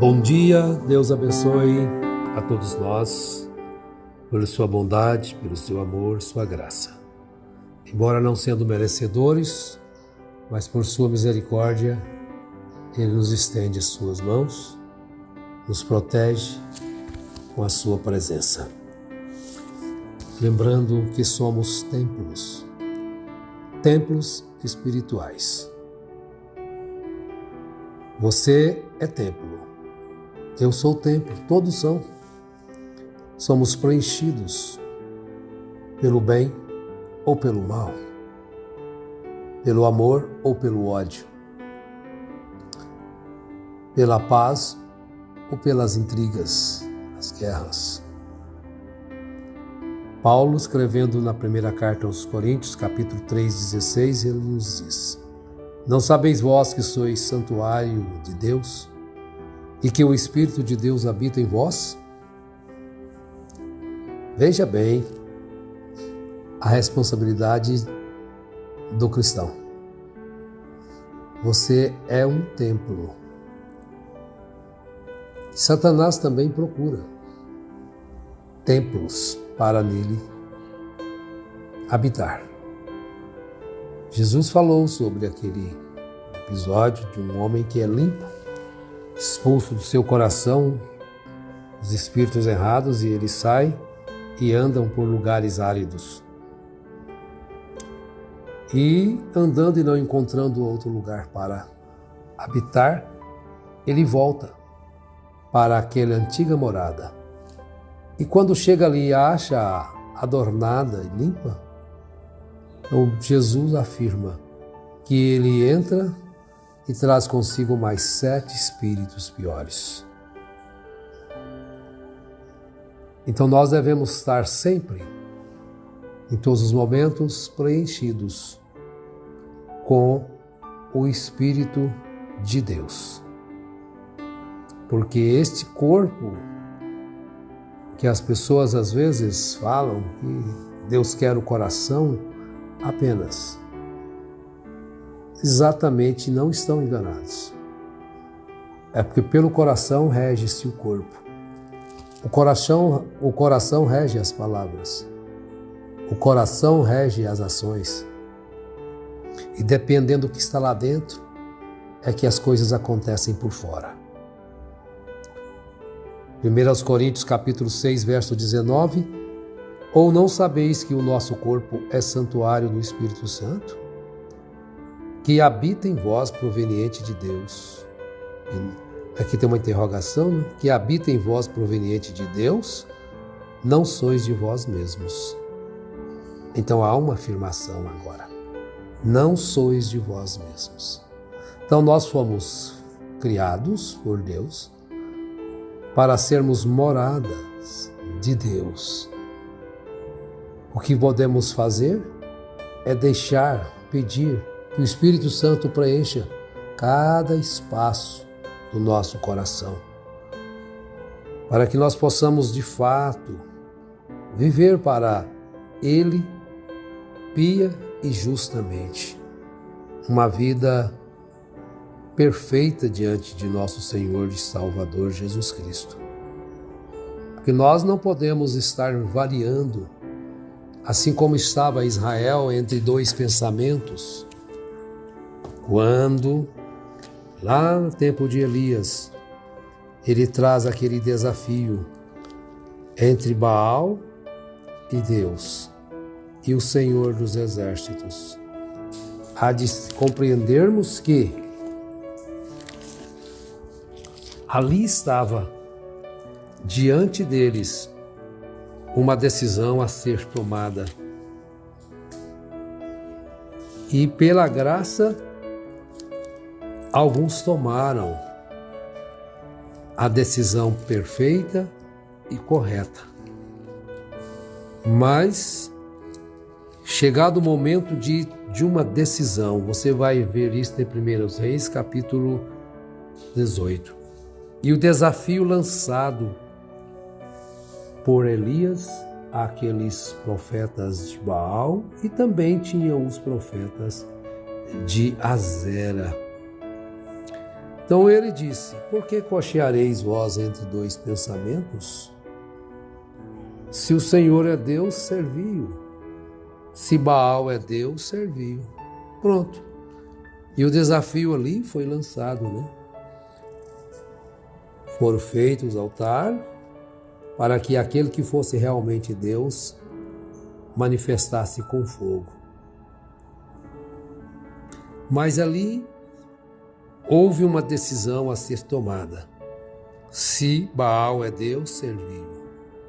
Bom dia, Deus abençoe a todos nós, pela sua bondade, pelo seu amor, sua graça. Embora não sendo merecedores, mas por sua misericórdia, Ele nos estende as suas mãos, nos protege com a sua presença. Lembrando que somos templos espirituais. Você é templo. Eu sou templo, todos são. Somos preenchidos pelo bem ou pelo mal, pelo amor ou pelo ódio, pela paz ou pelas intrigas, as guerras. Paulo, escrevendo na primeira carta aos Coríntios, capítulo 3:16, ele nos diz: Não sabeis vós que sois santuário de Deus e que o Espírito de Deus habita em vós? Veja bem a responsabilidade do cristão. Você é um templo. Satanás também procura templos para nele habitar. Jesus falou sobre aquele episódio de um homem que é limpo, expulso do seu coração os espíritos errados, e ele sai e andam por lugares áridos. E andando e não encontrando outro lugar para habitar, ele volta para aquela antiga morada. E quando chega ali e acha adornada e limpa, então Jesus afirma que ele entra e traz consigo mais 7 espíritos piores. Então nós devemos estar sempre, em todos os momentos, preenchidos com o Espírito de Deus. Porque este corpo que as pessoas às vezes falam que Deus quer o coração apenas, exatamente não estão enganados. É porque pelo coração rege-se o corpo. O coração rege as palavras. O coração rege as ações. E dependendo do que está lá dentro, é que as coisas acontecem por fora. 1 Coríntios capítulo 6, verso 19: Ou não sabeis que o nosso corpo é santuário do Espírito Santo, que habita em vós proveniente de Deus? Aqui tem uma interrogação, né? Que habita em vós proveniente de Deus, não sois de vós mesmos. Então há uma afirmação agora: não sois de vós mesmos. Então nós fomos criados por Deus para sermos moradas de Deus. O que podemos fazer é pedir que o Espírito Santo preencha cada espaço do nosso coração, para que nós possamos de fato viver para Ele pia e justamente, uma vida perfeita diante de nosso Senhor e Salvador Jesus Cristo. Porque nós não podemos estar variando, assim como estava Israel entre 2 pensamentos, quando, lá no tempo de Elias, ele traz aquele desafio entre Baal e Deus e o Senhor dos Exércitos. Há de compreendermos que ali estava diante deles uma decisão a ser tomada. E pela graça, alguns tomaram a decisão perfeita e correta. Mas, chegado o momento de uma decisão, você vai ver isso em 1 Reis, capítulo 18. E o desafio lançado por Elias àqueles profetas de Baal, e também tinham os profetas de Azera. Então ele disse: por que cocheareis vós entre dois pensamentos? Se o Senhor é Deus, servi-o. Se Baal é Deus, servi-o. Pronto. E o desafio ali foi lançado, né? Foram feitos altar para que aquele que fosse realmente Deus manifestasse com fogo. Mas ali houve uma decisão a ser tomada. Se Baal é Deus, serviu.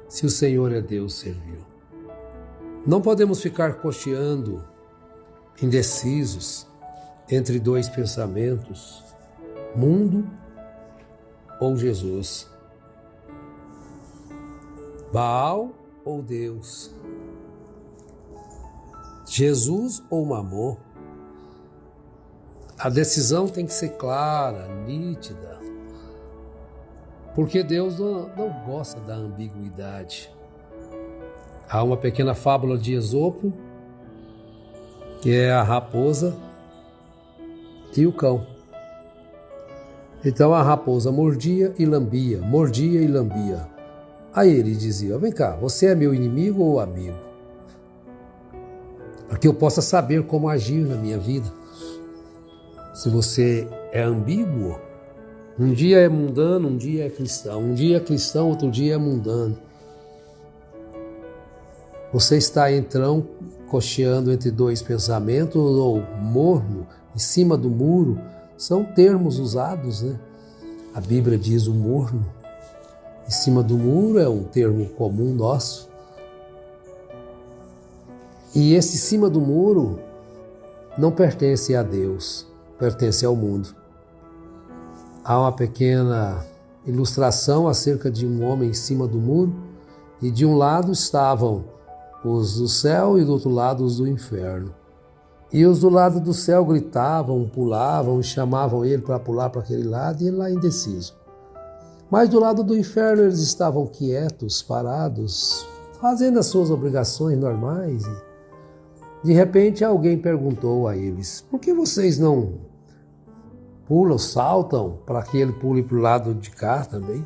Se o Senhor é Deus, serviu. Não podemos ficar cocheando, indecisos, entre dois pensamentos, mundo ou Jesus, Baal ou Deus, Jesus ou Mamon. A decisão tem que ser clara, nítida, porque Deus não gosta da ambiguidade. Há uma pequena fábula de Esopo, que é a raposa e o cão. Então a raposa mordia e lambia, mordia e lambia. Aí ele dizia: vem cá, você é meu inimigo ou amigo? Para que eu possa saber como agir na minha vida. Se você é ambíguo, um dia é mundano, um dia é cristão. Um dia é cristão, outro dia é mundano. Você está então cocheando entre dois pensamentos ou morno, em cima do muro. São termos usados, né? A Bíblia diz o morno. Em cima do muro é um termo comum nosso. E esse cima do muro não pertence a Deus, pertence ao mundo. Há uma pequena ilustração acerca de um homem em cima do muro, e de um lado estavam os do céu e do outro lado os do inferno. E os do lado do céu gritavam, pulavam e chamavam ele para pular para aquele lado, e ele lá indeciso. Mas do lado do inferno eles estavam quietos, parados, fazendo as suas obrigações normais. E de repente alguém perguntou a eles: por que vocês não pulam, saltam para que ele pule para o lado de cá também?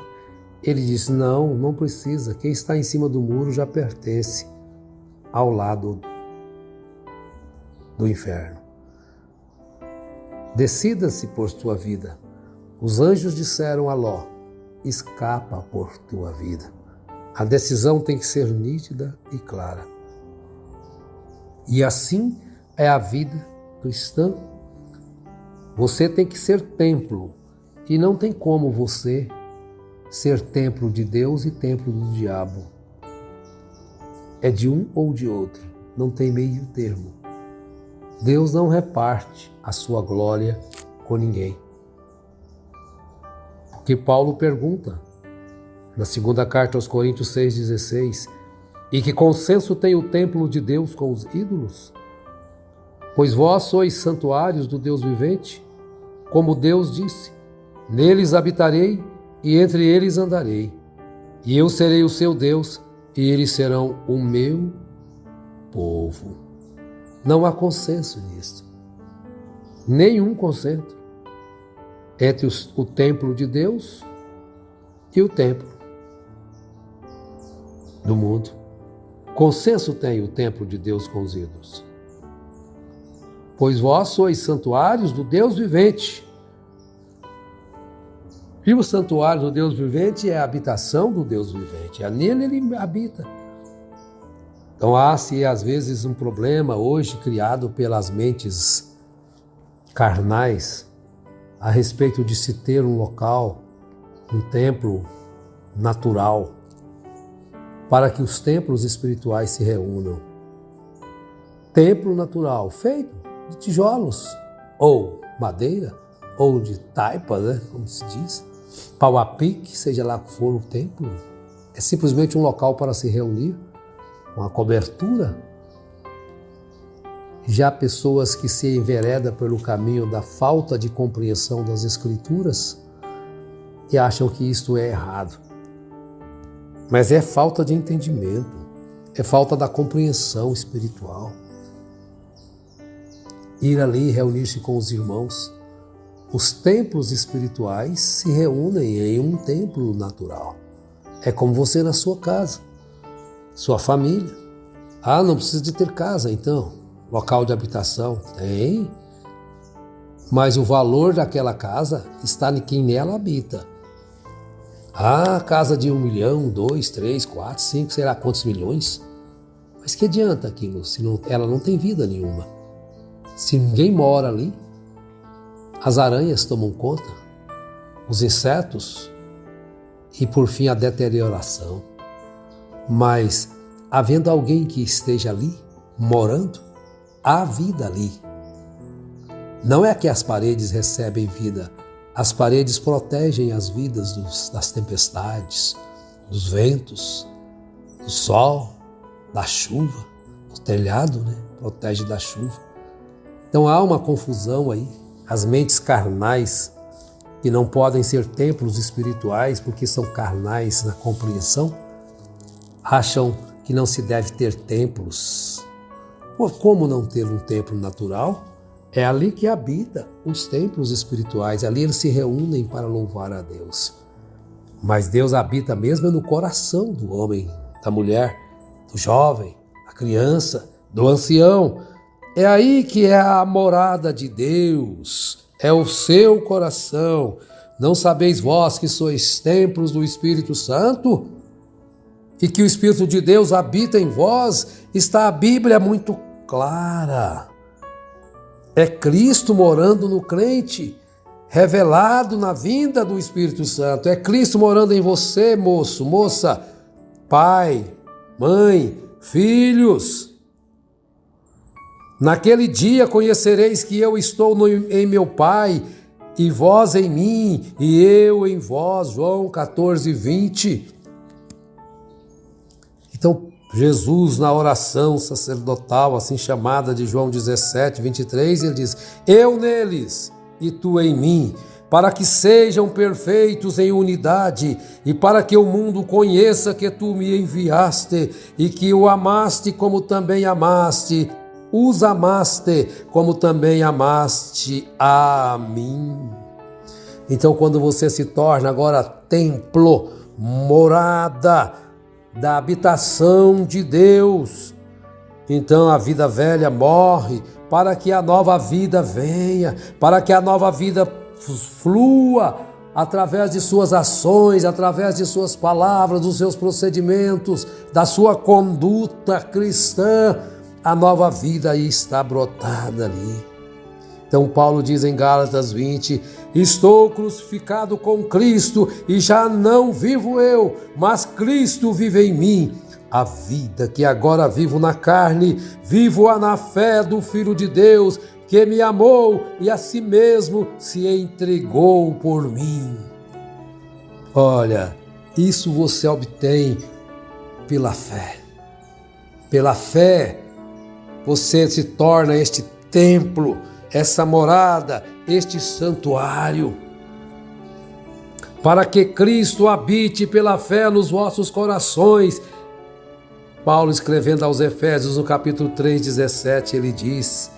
Ele disse: não precisa. Quem está em cima do muro já pertence ao lado do inferno. Decida-se por tua vida. Os anjos disseram a Ló: escapa por tua vida. A decisão tem que ser nítida e clara. E assim é a vida cristã. Você tem que ser templo, e não tem como você ser templo de Deus e templo do diabo. É de um ou de outro, não tem meio termo. Deus não reparte a sua glória com ninguém. Porque Paulo pergunta, na segunda carta aos Coríntios 6,16, e que consenso tem o templo de Deus com os ídolos? Pois vós sois santuários do Deus vivente, como Deus disse: neles habitarei e entre eles andarei, e eu serei o seu Deus, e eles serão o meu povo. Não há consenso nisso. Nenhum consenso entre o templo de Deus e o templo do mundo. Consenso tem o templo de Deus com os ídolos. Pois vós sois santuários do Deus vivente. E o santuário do Deus vivente é a habitação do Deus vivente. Nele ele habita. Então há-se às vezes um problema hoje criado pelas mentes carnais a respeito de se ter um local, um templo natural, para que os templos espirituais se reúnam. Templo natural, feito de tijolos, ou madeira, ou de taipa, né, como se diz, pau a pique, seja lá que for o templo. É simplesmente um local para se reunir, uma cobertura. Já pessoas que se enveredam pelo caminho da falta de compreensão das Escrituras e acham que isto é errado. Mas é falta de entendimento, é falta da compreensão espiritual. Ir ali reunir-se com os irmãos os templos espirituais se reúnem em um templo natural. É como você na sua casa, sua família. Ah, não precisa de ter casa então, local de habitação. Tem, mas o valor daquela casa está em quem nela habita. Ah, casa de 1 milhão, 2, 3, 4, 5, sei lá quantos milhões. Mas que adianta aquilo se ela não tem vida nenhuma? Se ninguém mora ali, as aranhas tomam conta, os insetos e, por fim, a deterioração. Mas, havendo alguém que esteja ali, morando, há vida ali. Não é que as paredes recebem vida, as paredes protegem as vidas das tempestades, dos ventos, do sol, da chuva, o telhado, protege da chuva. Então há uma confusão aí. As mentes carnais, que não podem ser templos espirituais porque são carnais na compreensão, acham que não se deve ter templos. Como não ter um templo natural? É ali que habita os templos espirituais, ali eles se reúnem para louvar a Deus. Mas Deus habita mesmo no coração do homem, da mulher, do jovem, da criança, do ancião. É aí que é a morada de Deus, é o seu coração. Não sabeis vós que sois templos do Espírito Santo? E que o Espírito de Deus habita em vós? Está a Bíblia muito clara. É Cristo morando no crente, revelado na vinda do Espírito Santo. É Cristo morando em você, moço, moça, pai, mãe, filhos. Naquele dia conhecereis que eu estou em meu Pai, e vós em mim, e eu em vós. João 14, 20. Então, Jesus, na oração sacerdotal, assim chamada de João 17, 23, ele diz: eu neles e tu em mim, para que sejam perfeitos em unidade, e para que o mundo conheça que tu me enviaste, e que o amaste como também amaste, os amaste como também amaste a mim. Então, quando você se torna agora templo, morada da habitação de Deus, então a vida velha morre para que a nova vida venha, para que a nova vida flua através de suas ações, através de suas palavras, dos seus procedimentos, da sua conduta cristã. A nova vida aí está brotada ali. Então Paulo diz em Gálatas 20, estou crucificado com Cristo e já não vivo eu, mas Cristo vive em mim. A vida que agora vivo na carne, vivo-a na fé do Filho de Deus, que me amou e a si mesmo se entregou por mim. Olha, isso você obtém pela fé. Pela fé, você se torna este templo, essa morada, este santuário, para que Cristo habite pela fé nos vossos corações. Paulo, escrevendo aos Efésios, no capítulo 3, 17, ele diz: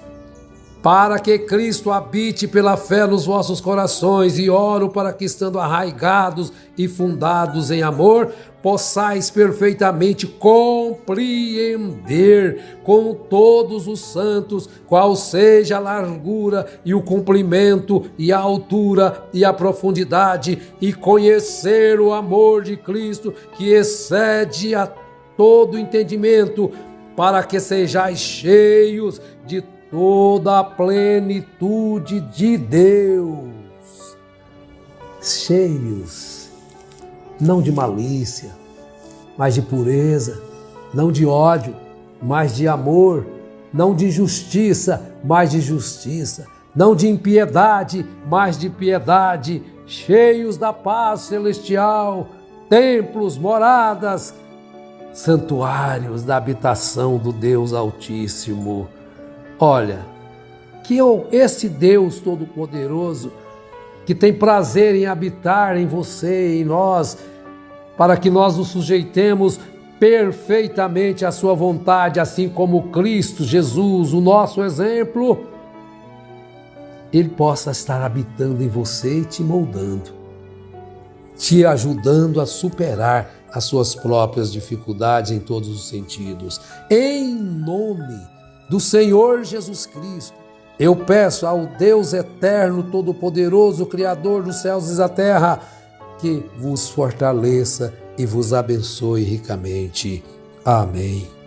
para que Cristo habite pela fé nos vossos corações, e oro para que, estando arraigados e fundados em amor, possais perfeitamente compreender com todos os santos qual seja a largura e o comprimento e a altura e a profundidade, e conhecer o amor de Cristo que excede a todo entendimento, para que sejais cheios de toda a plenitude de Deus. Cheios, não de malícia, mas de pureza, não de ódio, mas de amor, não de justiça, mas de justiça, não de impiedade, mas de piedade, cheios da paz celestial, templos, moradas, santuários da habitação do Deus Altíssimo. Olha, que esse Deus Todo-Poderoso, que tem prazer em habitar em você e em nós, para que nós nos sujeitemos perfeitamente à sua vontade, assim como Cristo Jesus, o nosso exemplo, Ele possa estar habitando em você e te moldando, te ajudando a superar as suas próprias dificuldades em todos os sentidos. Em nome do Senhor Jesus Cristo, eu peço ao Deus eterno, todo-poderoso, Criador dos céus e da terra, que vos fortaleça e vos abençoe ricamente. Amém.